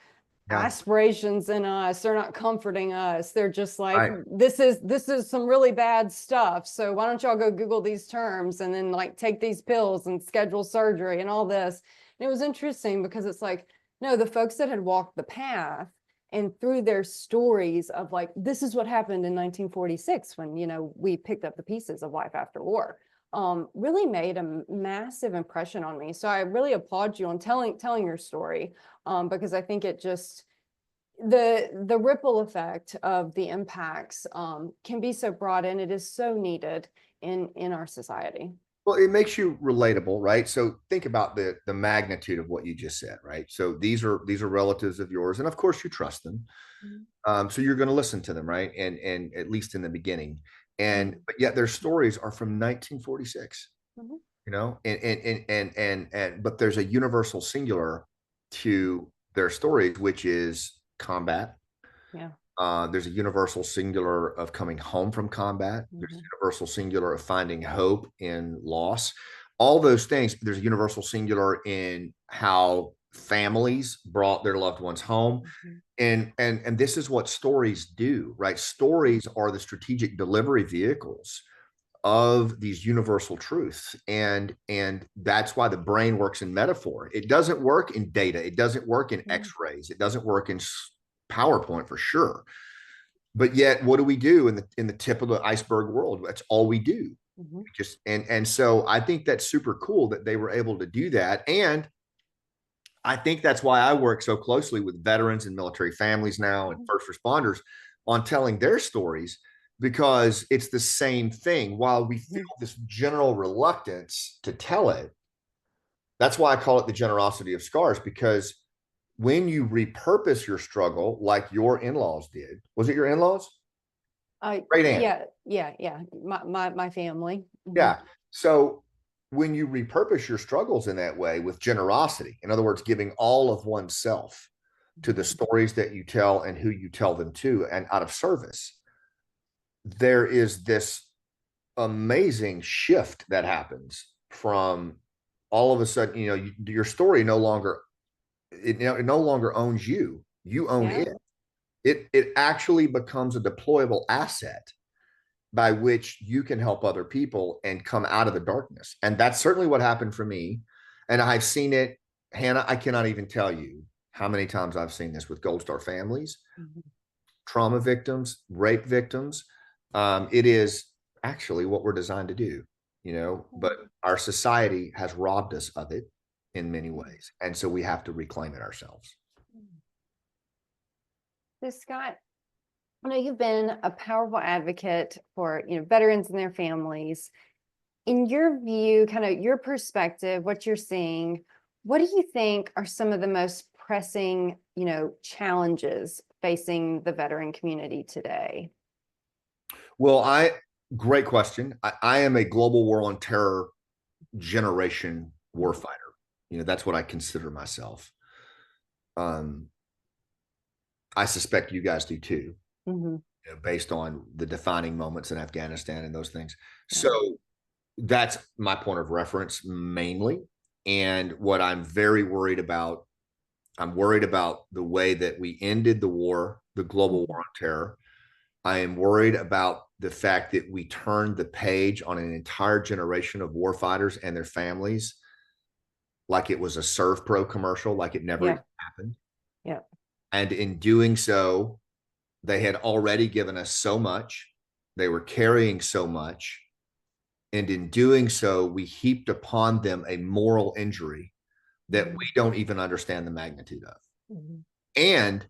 aspirations in us. They're not comforting us. They're just like, this is some really bad stuff. So why don't y'all go Google these terms and then like take these pills and schedule surgery and all this. And it was interesting because it's like, no, the folks that had walked the path and through their stories of like, this is what happened in 1946 when, we picked up the pieces of life after war, really made a massive impression on me. So I really applaud you on telling your story, because I think it just, the ripple effect of the impacts can be so broad, and it is so needed in our society. Well, it makes you relatable, right? So think about the magnitude of what you just said, right? So these are relatives of yours, and of course you trust them. So you're going to listen to them, right? And at least in the beginning, but yet their stories are from 1946. But there's a universal singular to their stories, which is combat. There's a universal singular of coming home from combat. There's a universal singular of finding hope in loss. All those things. There's a universal singular in how families brought their loved ones home. And this is what stories do, right? Stories are the strategic delivery vehicles of these universal truths. And that's why the brain works in metaphor. It doesn't work in data. It doesn't work in X-rays. It doesn't work in PowerPoint for sure. But yet, what do we do in the tip of the iceberg world? That's all we do. Just and so I think that's super cool that they were able to do that. And I think that's why I work so closely with veterans and military families now and first responders on telling their stories, because it's the same thing. While we feel this general reluctance to tell it, that's why I call it the generosity of scars, because when you repurpose your struggle like your in-laws did, was it your in-laws? Great aunt. Yeah. My family. Yeah. So when you repurpose your struggles in that way with generosity, in other words, giving all of oneself to the stories that you tell and who you tell them to, and out of service, there is this amazing shift that happens from all of a sudden, your story no longer owns you. You own it. It actually becomes a deployable asset by which you can help other people and come out of the darkness. And that's certainly what happened for me. And I've seen it, Hannah, I cannot even tell you how many times I've seen this with Gold Star families, trauma victims, rape victims. It is actually what we're designed to do, but our society has robbed us of it in many ways. And so we have to reclaim it ourselves. So Scott, I know you've been a powerful advocate for, veterans and their families. In your view, kind of your perspective, what you're seeing, what do you think are some of the most pressing, challenges facing the veteran community today? Well, great question. I am a global war on terror generation warfighter. That's what I consider myself. I suspect you guys do too, based on the defining moments in Afghanistan and those things. So that's my point of reference mainly. And what I'm very worried about, I'm worried about the way that we ended the war, the global war on terror. I am worried about the fact that we turned the page on an entire generation of warfighters and their families like it was a ServPro commercial, like it never even happened. And in doing so, they had already given us so much. They were carrying so much. And in doing so, we heaped upon them a moral injury that we don't even understand the magnitude of. And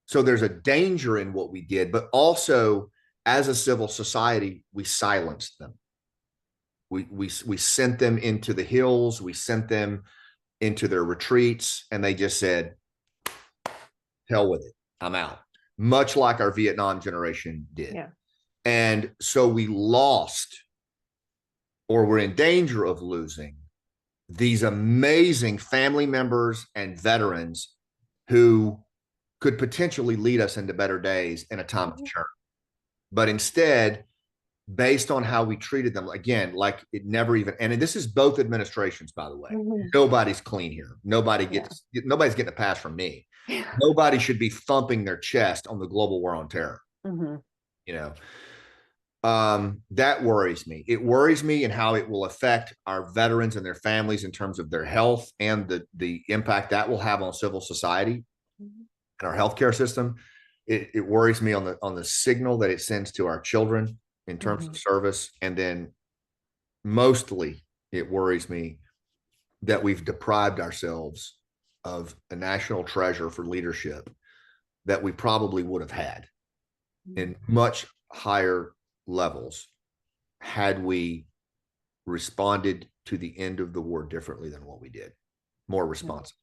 so there's a danger in what we did, but also as a civil society, we silenced them. We sent them into the hills. We sent them into their retreats, and they just said, hell with it, I'm out. Much like our Vietnam generation did. And so we lost, or we're in danger of losing, these amazing family members and veterans who could potentially lead us into better days in a time of churn. But instead, based on how we treated them. Again, like it never even, and this is both administrations, by the way. Mhm. Nobody's clean here. Nobody's getting a pass from me. Nobody should be thumping their chest on the global war on terror. Mhm. You know, that worries me. It worries me and how it will affect our veterans and their families in terms of their health and the impact that will have on civil society Mhm. and our healthcare system. It worries me on the signal that it sends to our children in terms of service. And then mostly it worries me that we've deprived ourselves of a national treasure for leadership that we probably would have had in much higher levels had we responded to the end of the war differently than what we did, more responsibly.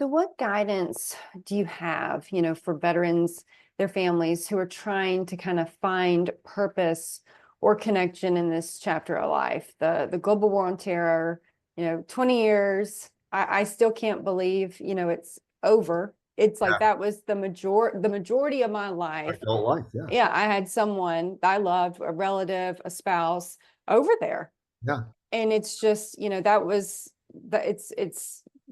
So what guidance do you have, for veterans, their families who are trying to kind of find purpose or connection in this chapter of life? The global war on terror, 20 years, I still can't believe, it's over. It's like that was the majority of my life. Adult life, yeah. Yeah, I had someone I loved, a relative, a spouse over there. Yeah. And it's just, that was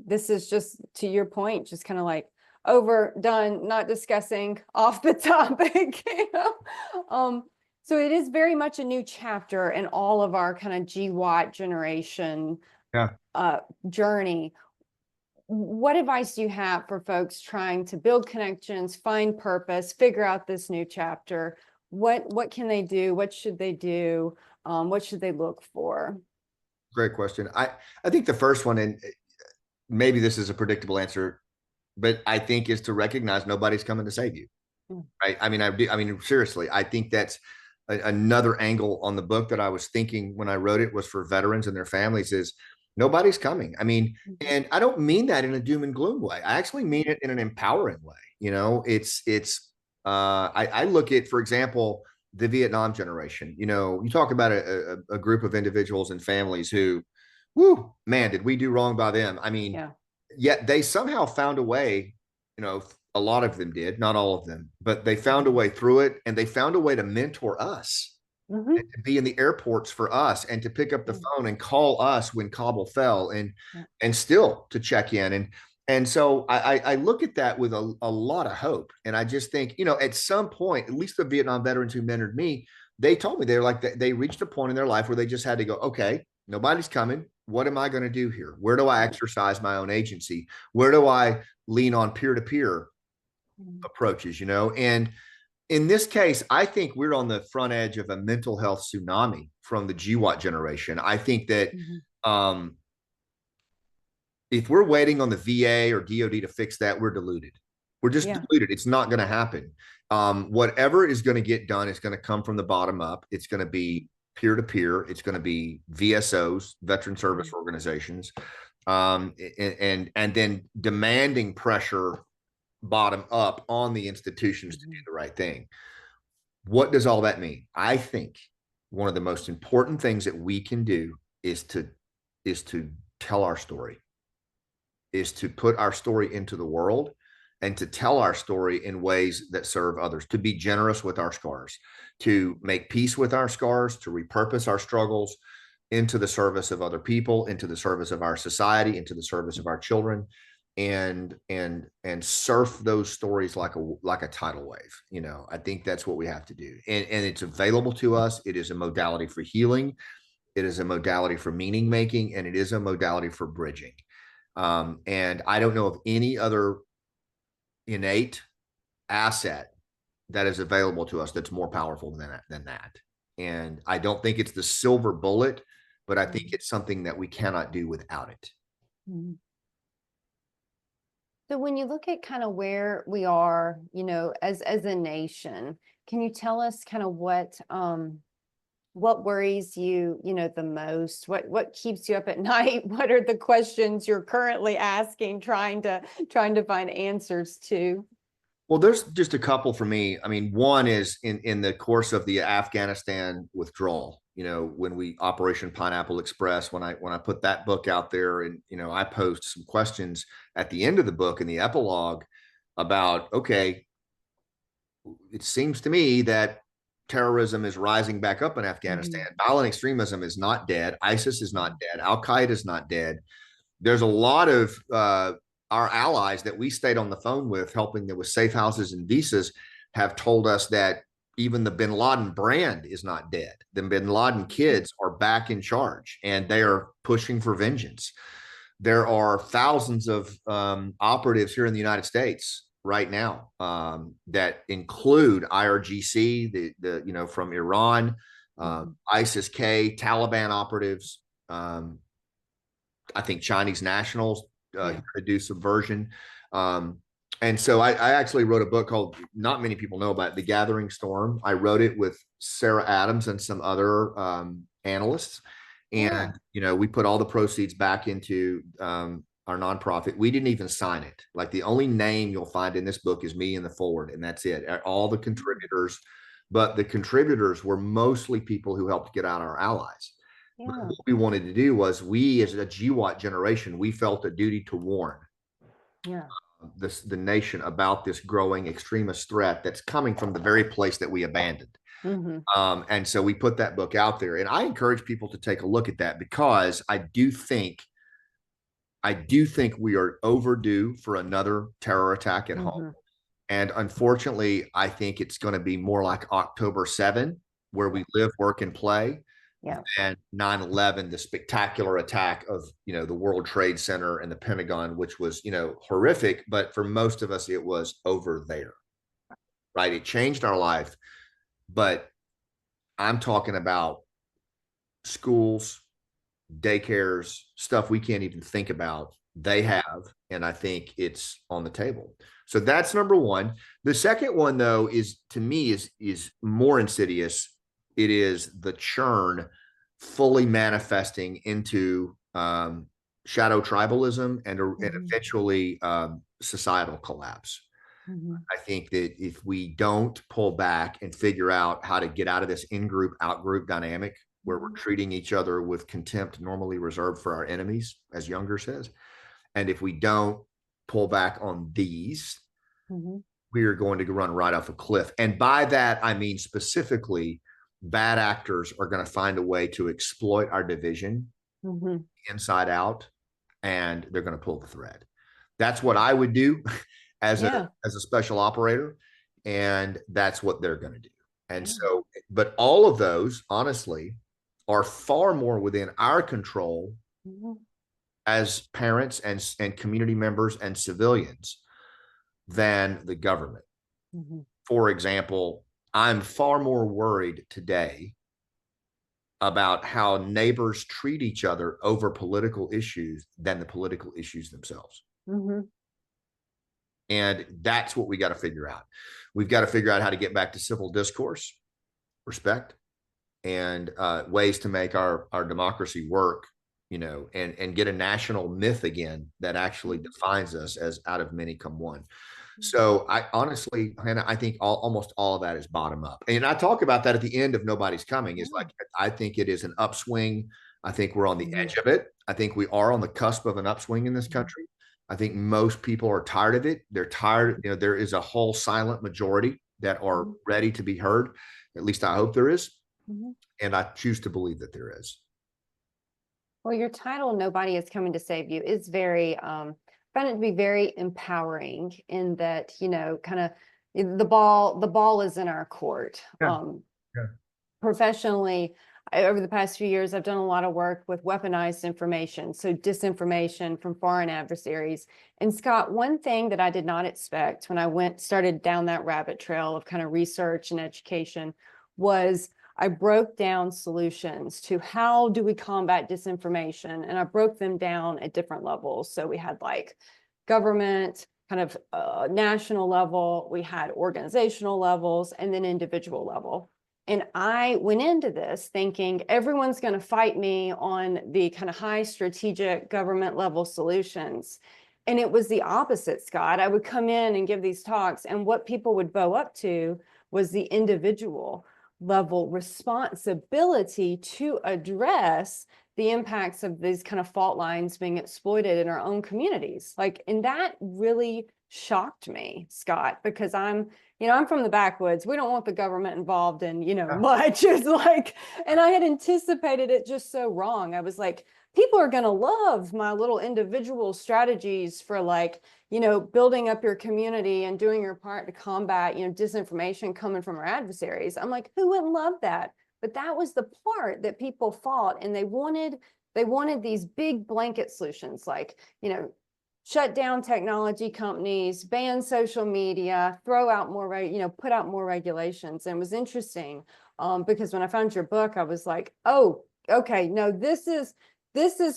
this is just, to your point, just kind of like over, done, not discussing, off the topic. So it is very much a new chapter in all of our kind of GWAT generation journey. What advice do you have for folks trying to build connections, find purpose, figure out this new chapter? What can they do? What should they do? What should they look for? Great question. I think the first one, and maybe this is a predictable answer, but I think is to recognize nobody's coming to save you. Right. I mean, seriously, I think that's another angle on the book that I was thinking when I wrote it was for veterans and their families is nobody's coming. I mean, and I don't mean that in a doom and gloom way. I actually mean it in an empowering way. I look at, for example, the Vietnam generation. You talk about a group of individuals and families who, whoo, man, did we do wrong by them? I mean, yet they somehow found a way, a lot of them did, not all of them, but they found a way through it, and they found a way to mentor us, and to be in the airports for us, and to pick up the phone and call us when Kabul fell, and still to check in. And so I look at that with a lot of hope. And I just think, at some point, at least the Vietnam veterans who mentored me, they told me, they're like, they reached a point in their life where they just had to go, okay, nobody's coming. What am I going to do here? Where do I exercise my own agency? Where do I lean on peer-to-peer approaches, and in this case, I think we're on the front edge of a mental health tsunami from the GWAT generation. I think that if we're waiting on the VA or DOD to fix that, we're deluded. We're just deluded. It's not going to happen. Whatever is going to get done is going to come from the bottom up. It's going to be peer-to-peer. It's going to be VSOs, veteran service organizations, and then demanding pressure bottom up on the institutions to do the right thing. What does all that mean? I think one of the most important things that we can do is to tell our story, is to put our story into the world, and to tell our story in ways that serve others, to be generous with our scars, to make peace with our scars, to repurpose our struggles into the service of other people, into the service of our society, into the service of our children, and surf those stories like a tidal wave. I think that's what we have to do, and it's available to us. It is a modality for healing, it is a modality for meaning making, and it is a modality for bridging. And I don't know of any other innate asset that is available to us that's more powerful than that. And I don't think it's the silver bullet, but I think it's something that we cannot do without it. So when you look at kind of where we are, as a nation, can you tell us kind of what worries you, the most? What keeps you up at night? What are the questions you're currently asking, trying to find answers to? Well, there's just a couple for me. I mean, one is in the course of the Afghanistan withdrawal, when we Operation Pineapple Express, when I put that book out there, and, I posed some questions at the end of the book in the epilogue about, okay, it seems to me that terrorism is rising back up in Afghanistan. Violent extremism is not dead. ISIS is not dead. Al Qaeda is not dead. There's a lot of our allies that we stayed on the phone with, helping them with safe houses and visas, have told us that even the bin Laden brand is not dead. The bin Laden kids are back in charge and they are pushing for vengeance. There are thousands of operatives here in the United States right now that include IRGC, the from Iran, ISIS-K, Taliban operatives, I think Chinese nationals to do subversion. And so I actually wrote a book called, not many people know about it, The Gathering Storm. I wrote it with Sarah Adams and some other analysts. And, we put all the proceeds back into our nonprofit. We didn't even sign it. Like, the only name you'll find in this book is me in the forward, and that's it. All the contributors, but the contributors were mostly people who helped get out our allies. But what we wanted to do was, we as a GWAT generation, we felt a duty to warn the nation about this growing extremist threat that's coming from the very place that we abandoned. And so we put that book out there, and I encourage people to take a look at that, because I do think we are overdue for another terror attack at home. And unfortunately, I think it's going to be more like October 7, where we live, work, and play. And 9/11, the spectacular attack of, the World Trade Center and the Pentagon, which was, horrific, but for most of us, it was over there, right? It changed our life. But I'm talking about schools, daycares, stuff we can't even think about. They have, and I think it's on the table. So that's number one. The second one, though, is, to me, is more insidious. It is the churn fully manifesting into shadow tribalism and eventually societal collapse. I think that if we don't pull back and figure out how to get out of this in-group, out-group dynamic, where we're treating each other with contempt normally reserved for our enemies, as Younger says, and if we don't pull back on these, we are going to run right off a cliff. And by that, I mean specifically, bad actors are going to find a way to exploit our division inside out, and they're going to pull the thread. That's what I would do as a special operator, and that's what they're going to do. And so, but all of those, honestly, are far more within our control as parents and community members and civilians than the government. For example, I'm far more worried today about how neighbors treat each other over political issues than the political issues themselves. And that's what we got to figure out. We've got to figure out how to get back to civil discourse, respect, and ways to make our democracy work, and get a national myth again that actually defines us as out of many come one. So I honestly, Hannah, I think almost all of that is bottom up. And I talk about that at the end of Nobody's Coming. Is like, I think it is an upswing. I think we're on the edge of it. I think we are on the cusp of an upswing in this country. I think most people are tired of it. They're tired. There is a whole silent majority that are ready to be heard. At least I hope there is. And I choose to believe that there is. Well, your title, Nobody Is Coming to Save You, is very, found it to be very empowering, in that, kind of the ball is in our court. Professionally, over the past few years, I've done a lot of work with weaponized information, so disinformation from foreign adversaries. And Scott, one thing that I did not expect when I started down that rabbit trail of kind of research and education was, I broke down solutions to how do we combat disinformation, and I broke them down at different levels. So we had like government, kind of national level, we had organizational levels, and then individual level. And I went into this thinking everyone's going to fight me on the kind of high strategic government level solutions. And it was the opposite, Scott. I would come in and give these talks, and what people would bow up to was the individual level responsibility to address the impacts of these kind of fault lines being exploited in our own communities. And that really shocked me, Scott, because I'm I'm from the backwoods. We don't want the government involved in, much. It's like, and I had anticipated it just so wrong. I was like, people are going to love my little individual strategies for like, building up your community and doing your part to combat, disinformation coming from our adversaries. I'm like, who wouldn't love that? But that was the part that people fought, and they wanted these big blanket solutions, like, shut down technology companies, ban social media, throw out more, put out more regulations. And it was interesting because when I found your book, I was like, oh, okay, no, this is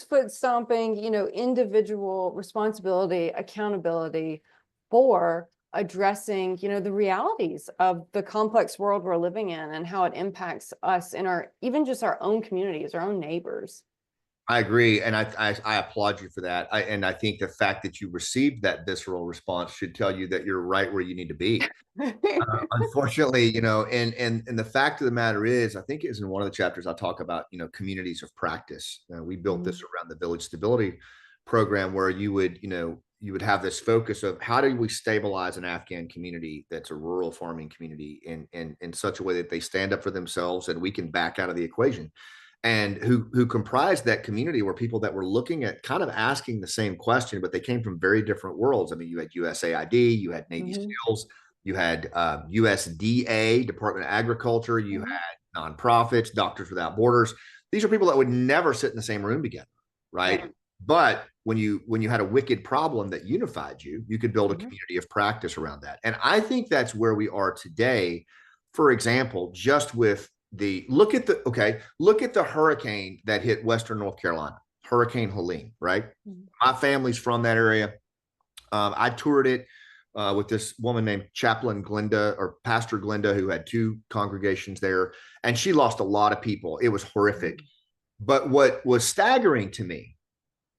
foot stomping, individual responsibility, accountability for addressing, the realities of the complex world we're living in and how it impacts us in even just our own communities, our own neighbors. I agree, and I applaud you for that. And I think the fact that you received that visceral response should tell you that you're right where you need to be. Unfortunately, and the fact of the matter is, I think is in one of the chapters I talk about, communities of practice. We built this around the Village Stability Program, where you would have this focus of how do we stabilize an Afghan community that's a rural farming community in such a way that they stand up for themselves and we can back out of the equation. And who comprised that community were people that were looking at kind of asking the same question, but they came from very different worlds. I mean, you had USAID, you had Navy SEALs, you had USDA, Department of Agriculture, you had nonprofits, Doctors Without Borders. These are people that would never sit in the same room together, right? Yeah. But when you had a wicked problem that unified you, you could build a community of practice around that. And I think that's where we are today. For example, just with look at the hurricane that hit Western North Carolina, Hurricane Helene, right? My family's from that area. I toured it with this woman named Chaplain Glenda, or Pastor Glenda, who had 2 congregations there, and she lost a lot of people. It was horrific. But what was staggering to me,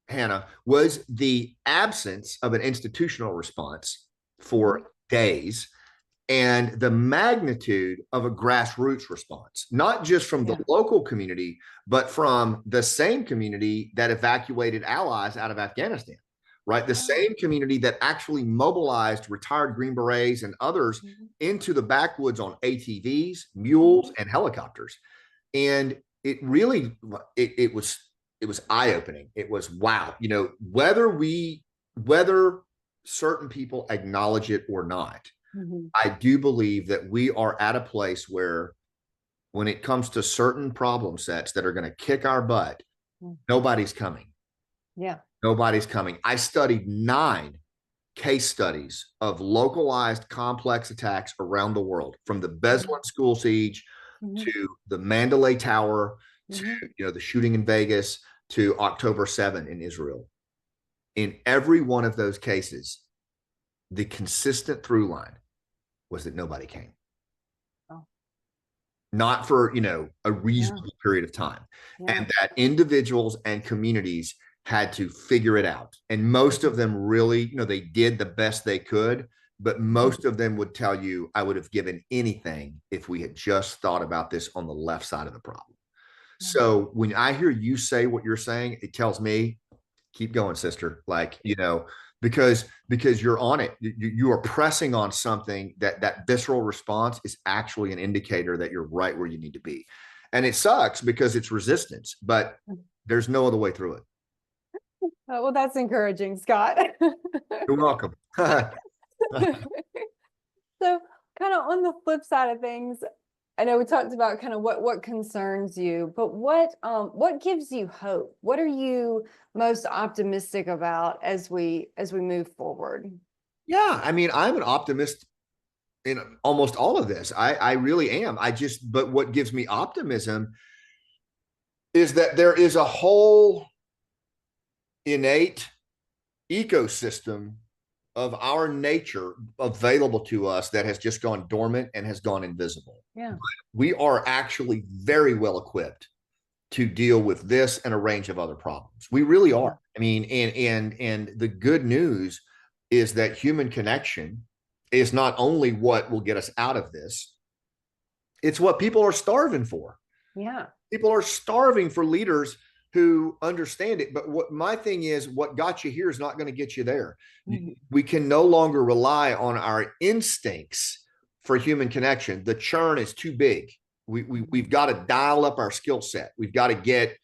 Hannah, was the absence of an institutional response for days, and the magnitude of a grassroots response, not just from the local community, but from the same community that evacuated allies out of Afghanistan, right? The same community that actually mobilized retired Green Berets and others into the backwoods on ATVs, mules, and helicopters. And it really, it was eye-opening. It was, wow, whether certain people acknowledge it or not, I do believe that we are at a place where, when it comes to certain problem sets that are going to kick our butt, nobody's coming. Yeah. Nobody's coming. I studied 9 case studies of localized complex attacks around the world, from the Beslan school siege to the Mandalay Tower to the shooting in Vegas to October 7 in Israel. In every one of those cases, the consistent through line was that nobody came. Not for, a reasonable period of time. And that individuals and communities had to figure it out. And most of them really, they did the best they could, but most of them would tell you, I would have given anything if we had just thought about this on the left side of the problem. So when I hear you say what you're saying, it tells me, keep going, sister. Like, because you're on it. You are pressing on something that visceral response is actually an indicator that you're right where you need to be. And it sucks because it's resistance, but there's no other way through it. Oh, well, that's encouraging, Scott. You're welcome. So kind of on the flip side of things, I know we talked about kind of what concerns you, but what gives you hope? What are you most optimistic about as we move forward? Yeah, I mean, I'm an optimist in almost all of this. I really am. But what gives me optimism is that there is a whole innate ecosystem of our nature available to us that has just gone dormant and has gone invisible. Yeah. We are actually very well equipped to deal with this and a range of other problems. We really are. I mean, and the good news is that human connection is not only what will get us out of this, it's what people are starving for. Yeah. People are starving for leaders who understand it. But what my thing is, what got you here is not going to get you there. We can no longer rely on our instincts for human connection. The churn is too big. We've got to dial up our skill set. We've got to get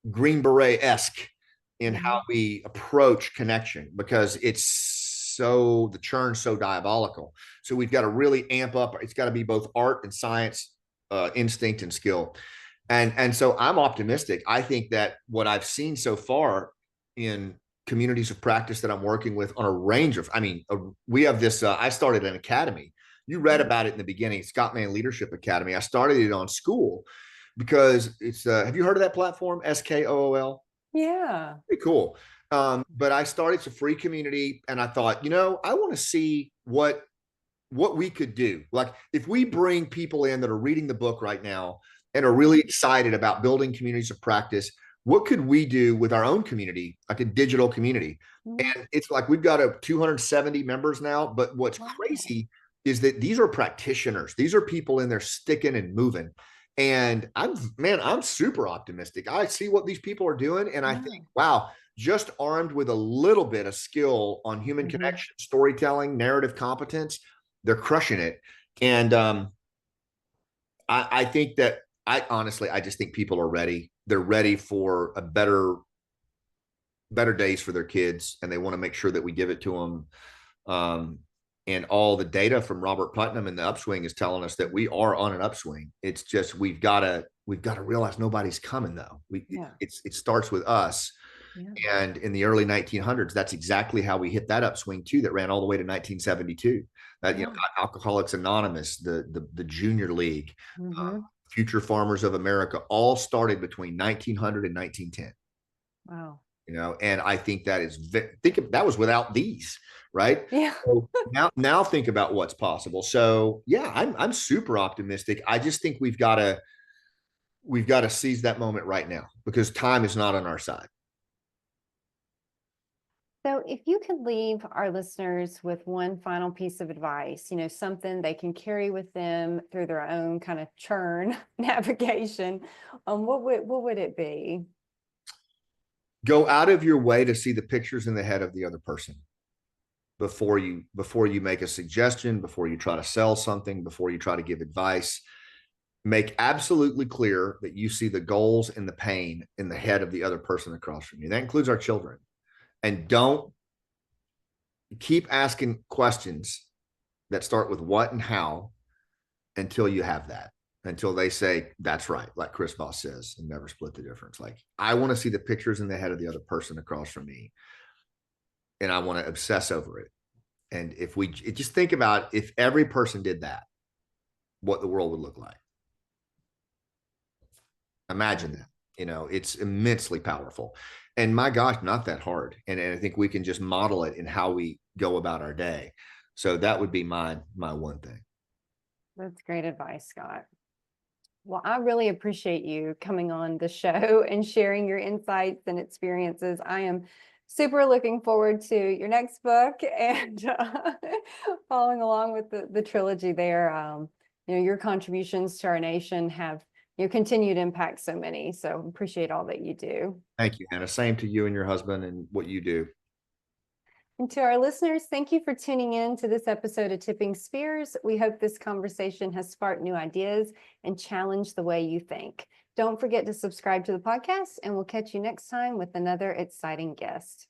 Green Beret-esque in how we approach connection, because the churn's so diabolical. So we've got to really amp up. It's got to be both art and science, instinct and skill. And so I'm optimistic. I think that what I've seen so far in communities of practice that I'm working with on a range of, we have this, I started an academy. You read about it in the beginning, Scott Mann Leadership Academy. I started it on School because it's, have you heard of that platform, SKOOL? Yeah. Pretty cool. But I started, it's a free community, and I thought, I want to see what we could do. Like, if we bring people in that are reading the book right now and are really excited about building communities of practice, what could we do with our own community, like a digital community? And it's like, we've got 270 members now, but what's crazy is that these are practitioners. These are people in there sticking and moving. And I'm super optimistic. I see what these people are doing, and I think, wow, just armed with a little bit of skill on human connection, storytelling, narrative competence, they're crushing it. And I think that I just think people are ready. They're ready for a better days for their kids, and they want to make sure that we give it to them. And all the data from Robert Putnam in the upswing is telling us that we are on an upswing. It's just, we've got to realize nobody's coming, though. It starts with us. Yeah. And in the early 1900s, that's exactly how we hit that upswing too, that ran all the way to 1972. That, Alcoholics Anonymous, the Junior League, Future Farmers of America, all started between 1900 and 1910. Wow. And I think that that was without these, right? Yeah. So now think about what's possible. So yeah, I'm super optimistic. I just think we've got to seize that moment right now, because time is not on our side. So if you could leave our listeners with one final piece of advice, something they can carry with them through their own kind of churn navigation, what would it be? Go out of your way to see the pictures in the head of the other person before you make a suggestion, before you try to sell something, before you try to give advice. Make absolutely clear that you see the goals and the pain in the head of the other person across from you. That includes our children. And don't keep asking questions that start with what and how until you have that. Until they say, that's right, like Chris Voss says, and never split the difference. Like, I want to see the pictures in the head of the other person across from me, and I want to obsess over it. And if we just think about, if every person did that, what the world would look like. Imagine that. It's immensely powerful. And my gosh, not that hard. And I think we can just model it in how we go about our day. So that would be my one thing. That's great advice, Scott. Well, I really appreciate you coming on the show and sharing your insights and experiences. I am super looking forward to your next book and following along with the trilogy there. Your contributions to our nation have continued to impact so many. So appreciate all that you do. Thank you, Hannah. Same to you and your husband and what you do. And to our listeners, thank you for tuning in to this episode of Tipping Spheres. We hope this conversation has sparked new ideas and challenged the way you think. Don't forget to subscribe to the podcast, and we'll catch you next time with another exciting guest.